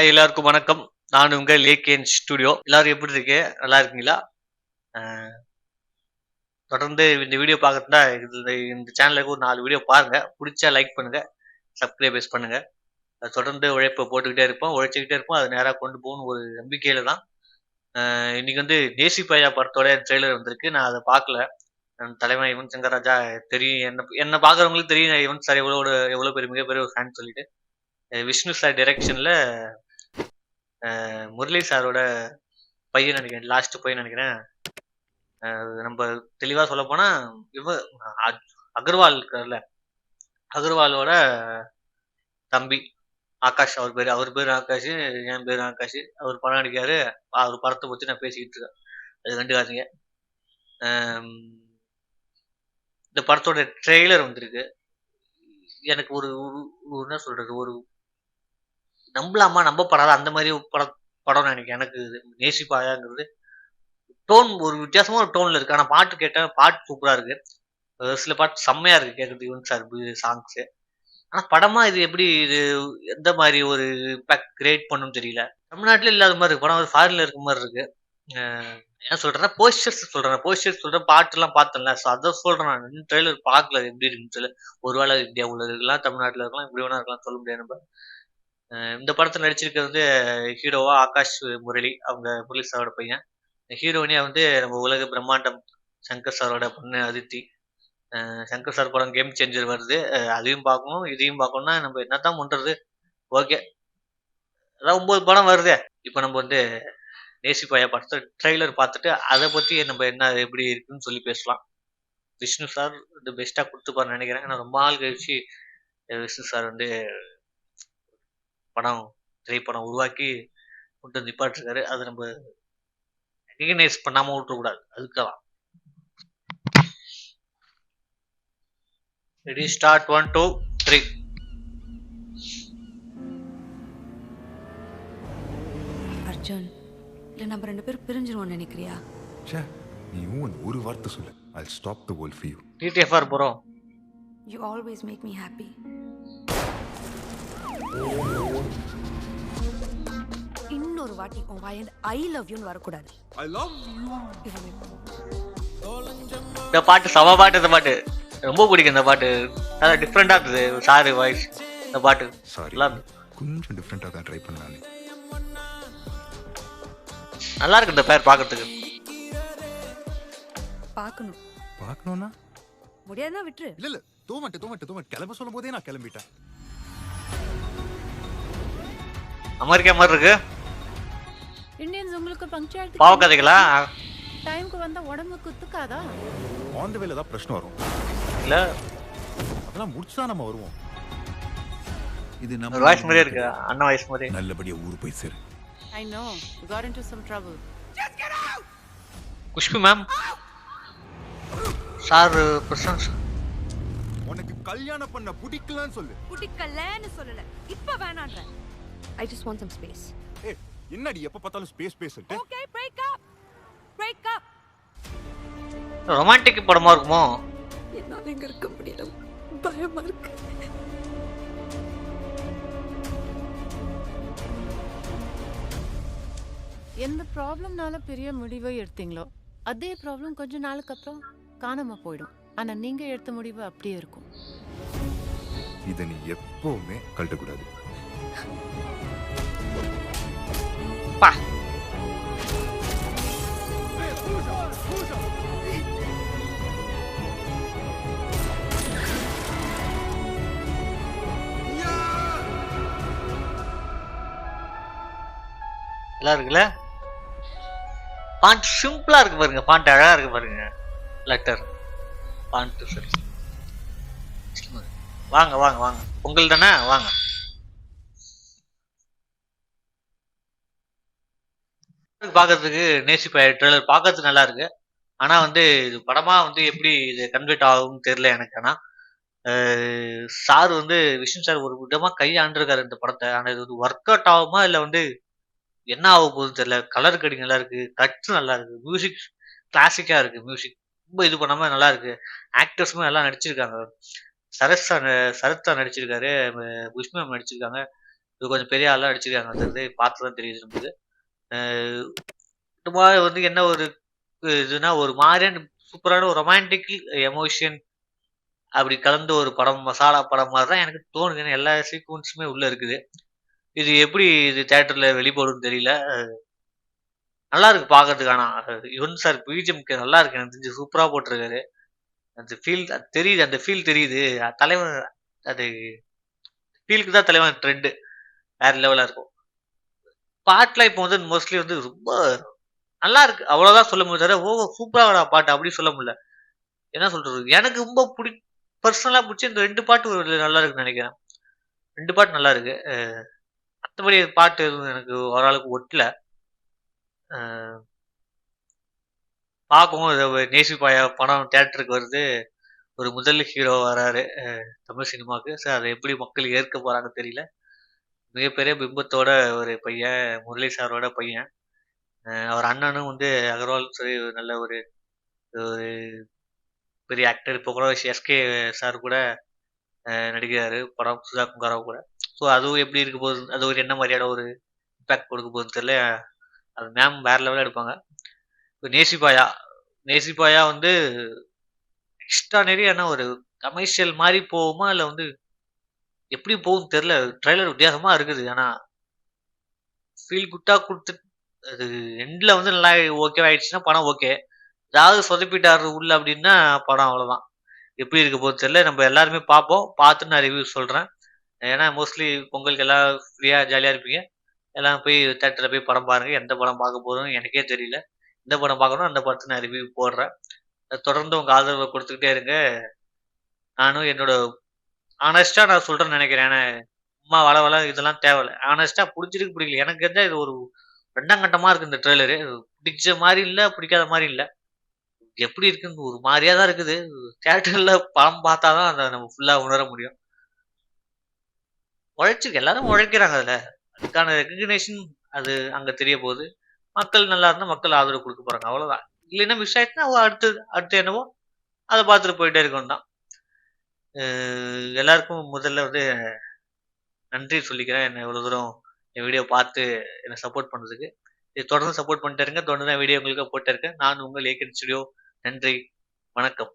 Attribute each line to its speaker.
Speaker 1: எல்லாருக்கும் வணக்கம். நான் உங்கள் ஏகேஎன் ஸ்டுடியோ. எல்லாரும் எப்படி இருக்கீங்க? நல்லா இருக்கீங்களா? அ தொடர்ந்து இந்த வீடியோ பார்க்கறதுனா இந்த சேனலுக்கு ஒரு 4 வீடியோ பாருங்க. புடிச்சா லைக் பண்ணுங்க. சப்ஸ்கிரைபர்ஸ் பண்ணுங்க. தொடர்ந்து உழைப்ப போட்டுக்கிட்டே இருப்போம். உழைச்சுக்கிட்டே இருப்போம். அது நேரா கொண்டு போகும்னு ஒரு நம்பிக்கையில தான். இன்னைக்கு வந்து தேசிப்பாயா படத்தோட ட்ரெய்லர் வந்திருக்கு. நான் அத பார்க்கல. தலைவன் யுவன் சங்கர் ராஜா தெரியும். என்ன என்ன பார்க்குறவங்களுக்கு தெரியும். யுவன் சார் எவ்வளோ பெரிய மிகப்பெரிய ஒரு ஃபேன் சொல்லிட்டு. விஷ்ணு சார் டைரக்ஷன்ல முரளி சாரோட பையன் நினைக்கிறேன். லாஸ்ட் பையன் நினைக்கிறேன். நம்ம தெளிவா சொல்லப்போனா, இவ அகர்வால் இருக்கார்ல, அகர்வாலோட தம்பி ஆகாஷ். அவர் பேரு ஆகாஷ். என் பேரு ஆகாஷ். அவர் படம் நடிக்காரு. அவர் படத்தை பத்தி நான் பேசிக்கிட்டு இருக்கேன். அது கண்டுக்காதீங்க. ஆம், இந்த படத்தோட ட்ரெய்லர் வந்திருக்கு. எனக்கு ஒரு என்ன சொல்றது, ஒரு நம்பலாமா நம்பப்படாத அந்த மாதிரி படம் நினைக்கிறேன். எனக்கு நேசிப்பாயாங்கிறது டோன் ஒரு வித்தியாசமா ஒரு டோன்ல இருக்கு. ஆனா பாட்டு கேட்டா பாட்டு சூப்பரா இருக்கு. சில பாட்டு செம்மையா இருக்கு கேட்கறதுக்கு. Yuvan sir songs. ஆனா படமா இது எப்படி இது எந்த மாதிரி ஒரு இம்பாக்ட் கிரியேட் பண்ணும் தெரியல. தமிழ்நாட்டுல இல்லாத மாதிரி இருக்கு. படம் ஒரு ஃபாரின்ல இருக்க மாதிரி இருக்கு. என்ன சொல்றேன்னா போஸ்டர்ஸ் சொல்றேன். பாட்டு எல்லாம் பார்த்தேன்ல, அதை சொல்றேன். நான் ட்ரெய்லர் பார்க்கல எப்படி இருக்குன்னு சொல்லி. ஒருவேளை இந்தியாவுல இருக்கலாம், தமிழ்நாட்டுல இருக்கலாம், எப்படி வேணா இருக்கலாம், சொல்ல முடியாது நம்ம. இந்த படத்துல நடிச்சிருக்கிறது வந்து ஹீரோவா ஆகாஷ் முரளி, அவங்க முரளி சாரோட பையன். ஹீரோயினியா வந்து நம்ம உலக பிரம்மாண்டம் சங்கர் சாரோட பொண்ணு அதித்தி. சங்கர் சார் படம் கேம் சேஞ்சர் வருது. அதையும் பார்க்கணும், இதையும் பார்க்கணும்னா நம்ம என்னத்தான் பண்றது. ஓகே, அதான் 9 படம் வருது. இப்போ நம்ம வந்து நேசிப்பாயா படத்தை ட்ரெய்லர் பார்த்துட்டு அதை பத்தி நம்ம என்ன எப்படி இருக்குன்னு சொல்லி பேசலாம். விஷ்ணு சார் வந்து பெஸ்டா கொடுத்துப்பாருன்னு நினைக்கிறேன். ஏன்னா ரொம்ப நாள் கழிச்சு விஷ்ணு சார் வந்து திரைப்படம் உருவாக்கி கொண்டு நிப்பாட்டிருக்காரு. அதை நம்ம ரெகனைஸ் பண்ணாம விட்டுறக்கூடாது. அதுக்காக ரெடி, ஸ்டார்ட், 1 2 3.
Speaker 2: அர்ஜுன், இல்ல நம்ம 2 பேரும் பிரிஞ்சிருவோம் நினைக்கிறியா?
Speaker 3: ச்சே, நீ ஒரு வார்த்தை சொல்லு. I'll stop the world for you.
Speaker 1: டிடிஎஃப்ஆர் bro.
Speaker 2: You always make me happy. இன்னொரு வாட்டி உன் வாயில ஐ லவ் யூன்னு வரக்கூடாது.
Speaker 3: I love you.
Speaker 1: இந்த பாட்டு சம பாட்டு. இந்த பாட்டு ரொம்ப பிடிக்கும். இந்த பாட்டு நல்லா டிஃப்ரெண்டா இருக்குது. சாரு வாய்ஸ் இந்த பாட்டு
Speaker 3: சாரி, கொஞ்சம் டிஃப்ரெண்டா தான் ட்ரை பண்ணானே.
Speaker 1: நல்லா இருக்கு இந்த பேர் பார்க்கிறதுக்கு.
Speaker 3: பார்க்கணும்னா
Speaker 2: முடியாதுன்னா விட்டுரு.
Speaker 3: இல்ல தோமட்டு கிளம்ப சொல்லும் போதே நான் கிளம்பிட்டேன்.
Speaker 1: அமெரிக்கா மாதிரி இருக்கு.
Speaker 4: இந்தியன்ஸ் உங்களுக்கு பங்க்சுவாலிட்டி
Speaker 1: பாவ கதைகளா
Speaker 4: டைம்க்கு வந்தா உடம்பு குத்துக்காதா?
Speaker 3: ஆன் தி வேல தான் பிரச்சனை வரும்.
Speaker 1: இல்ல,
Speaker 3: அதெல்லாம் முடிச்சுதான் நம்ம வருவோம். இது
Speaker 1: ஒரு வாய்ஸ் மாதிரியே இருக்கு. அண்ணா வாய்ஸ் மாதிரி.
Speaker 3: நல்லபடியா ஊர் போய் சேரு.
Speaker 4: I know you got into some trouble.
Speaker 1: Khushbu ma'am sir presence.
Speaker 3: உனக்கு கல்யாணம் பண்ண பிடிக்கலன்னு சொல்லு.
Speaker 2: புடிக்கலன்னு சொல்லல, இப்ப வேணான்ற. I just want some space.
Speaker 3: ஏய், என்னடி எப்ப பார்த்தாலும் ஸ்பேஸ் பேசிட்டு?
Speaker 2: Okay, break up.
Speaker 1: ரொமான்டிக் படமா இருக்குமோ?
Speaker 2: என்னால இங்க இருக்க முடியல, பயமா இருக்கு.
Speaker 4: எந்த ப்ராப்ளம்னால பெரிய முடிவை எடுத்தீங்களோ அதே ப்ராப்ளம் கொஞ்ச நாளுக்கு அப்புறம் காணாம போயிடும். ஆனா நீங்க எடுத்த முடிவு அப்படியே இருக்கும்.
Speaker 3: இதை நீ எப்பவுமே கழட்டக்கூடாது.
Speaker 1: பா நல்லா இருக்குல்ல? பாண்ட் சிம்பிளா இருக்கு பாருங்க. பாண்ட் அழகா இருக்கு பாருங்க. லெட்டர் பாண்ட் சரி. வாங்க வாங்க வாங்க, பொங்கல் தானே, வாங்க. பார்க்கறதுக்கு நேசிப்பாய் ட்ரெய்லர் பார்க்கறதுக்கு நல்லா இருக்கு. ஆனா வந்து இது படமா வந்து எப்படி இது கன்வெர்ட் ஆகும்னு தெரியல எனக்கு. ஆனா சார் வந்து விஷ்ணு சார் ஒரு விதமா கையாண்டிருக்காரு இந்த படத்தை. ஆனா இது வந்து ஒர்க் அவுட் ஆகுமா இல்ல வந்து என்ன ஆக போகுதுன்னு தெரியல. கலர் கடிங் நல்லா இருக்கு, கட்ஸ் நல்லா இருக்கு, மியூசிக் கிளாசிக்கா இருக்கு. மியூசிக் ரொம்ப இது பண்ணாம நல்லா இருக்கு. ஆக்டர்ஸுமே நல்லா நடிச்சிருக்காங்க. சரத் சார் நடிச்சிருக்காரு. புஷ்மி மேம் நடிச்சிருக்காங்க. இது கொஞ்சம் பெரிய ஆளாக அடிச்சிருக்காங்க. அது வந்து பார்த்து தான் தெரியுது நமக்கு. சும்மா வந்து என்ன ஒரு இதுனா ஒரு மாதிரியான சூப்பரான ஒரு ரொமான்டிக் எமோஷன் அப்படி கலந்த ஒரு படம், மசாலா படம் மாதிரி தான் எனக்கு தோணுது. ஏன்னா எல்லா சீக்வன்ஸுமே உள்ள இருக்குது. இது எப்படி இது தியேட்டர்ல வெளிப்படும்னு தெரியல. நல்லா இருக்கு பார்க்கறதுக்கு. ஆனா யுவன் சார் பிஜிஎம்க்கு நல்லா இருக்கு. எனக்கு தெரிஞ்சு சூப்பரா போட்டிருக்காரு. அந்த ஃபீல் தெரியுது, அந்த ஃபீல் தெரியுது. தலைவன் அது ஃபீலுக்கு தான் தலைவன் ட்ரெண்டு. வேற லெவலா இருக்கும். பாட்டுலாம் இப்போ வந்து மோஸ்ட்லி வந்து ரொம்ப நல்லா இருக்கு. அவ்வளவுதான் சொல்ல முடியும். தவிர, ஓ சூப்பரா பாட்டு அப்படி சொல்ல முடியல. என்ன சொல்றது? எனக்கு ரொம்ப பர்சனலா பிடிச்ச இந்த 2 பாட்டு நல்லா இருக்குன்னு நினைக்கிறேன். 2 பாட்டு நல்லா இருக்கு. மத்தபடி பாட்டு எதுவும் எனக்கு ஓரளவுக்கு ஒட்டல. அ பார்க்கவும் நேசிப்பாயா படம் தியேட்டருக்கு வருது. ஒரு முதல் ஹீரோ வராரு தமிழ் சினிமாவுக்கு. ஸோ அதை எப்படி மக்கள் ஏற்க போறாங்கன்னு தெரியல. மிகப்பெரிய பிம்பத்தோட ஒரு பையன், முரளி சாரோட பையன். அவர் அண்ணனும் வந்து அகர்வால் சொல்லி ஒரு நல்ல ஒரு ஒரு பெரிய ஆக்டர். இப்போ கூட எஸ்கே சார் கூட நடிக்கிறாரு படம் சுதா குங்காராவ் கூட. ஸோ அதுவும் எப்படி இருக்க போகுது, அது ஒரு என்ன மாதிரியான ஒரு இம்பாக்ட் கொடுக்க போகுதுன்னு தெரியல. அது மேம் வேற லெவலில் எடுப்பாங்க. இப்போ நேசிப்பாயா நேசிப்பாயா வந்து எக்ஸ்ட்ரானரியான ஒரு கமர்ஷியல் மாதிரி போகுமா, இல்லை வந்து எப்படி போகும்னு தெரியல. ட்ரைலர் வித்தியாசமா இருக்குது. ஆனால் ஃபீல் குட்டா கொடுத்து அது எண்டில் வந்து நல்லா ஓகே ஆயிடுச்சுன்னா படம் ஓகே. ஏதாவது சொதப்பிட்டாரு உள்ள அப்படின்னா படம் அவ்வளோதான். எப்படி இருக்க போகுது தெரியல. நம்ம எல்லாருமே பார்ப்போம். பார்த்து நான் ரிவ்யூ சொல்கிறேன். ஏன்னா மோஸ்ட்லி பொங்கலுக்கு எல்லாம் ஃப்ரீயாக ஜாலியாக இருப்பீங்க. எல்லாம் போய் தேட்டரில் போய் படம் பாருங்க. எந்த படம் பார்க்க போகிறோம் எனக்கே தெரியல. எந்த படம் பார்க்கணும் அந்த படத்தை நான் ரிவ்யூ போடுறேன். தொடர்ந்து உங்கள் ஆதரவை கொடுத்துக்கிட்டே இருங்க. நானும் என்னோட ஆனஸ்ட்டாக நான் சொல்கிறேன்னு நினைக்கிறேன். ஏன்னா சும்மா வள இதெல்லாம் தேவையில்லை. ஆனஸ்ட்டாக பிடிச்சிருக்கு பிடிக்கல. எனக்கு தெரிஞ்சா இது ஒரு 2ஆம் கட்டமாக இருக்குது இந்த ட்ரெய்லரு. பிடிச்ச மாதிரி இல்லை, பிடிக்காத மாதிரி இல்லை. எப்படி இருக்குன்னு ஒரு மாதிரியா தான் இருக்குது. தியேட்டர்ல படம் பார்த்தா தான் அதை நம்ம ஃபுல்லா உணர முடியும். உழைச்சிருக்கு, எல்லாரும் உழைக்கிறாங்க அதுல. அதுக்கான ரெகக்னேஷன் அது அங்க தெரிய போகுது. மக்கள் நல்லா இருந்தா மக்கள் ஆதரவு கொடுக்க போறாங்க. அவ்வளவுதான். இல்லைன்னா மிஸ் ஆயிடுச்சுன்னா அடுத்து அடுத்து என்னவோ அதை பார்த்துட்டு போயிட்டே இருக்கணும் தான். எல்லாருக்கும் முதல்ல வந்து நன்றி சொல்லிக்கிறேன். என்ன இவ்வளவு தூரம் என் வீடியோ பார்த்து என்னை சப்போர்ட் பண்றதுக்கு. இது தொடர்ந்து சப்போர்ட் பண்ணிட்டே இருங்க. தொடர்ந்து நான் வீடியோ உங்களுக்கு போட்டே இருக்கேன். நான் உங்கள் ஏகன் ஸ்டுடியோ. நன்றி, வணக்கம்.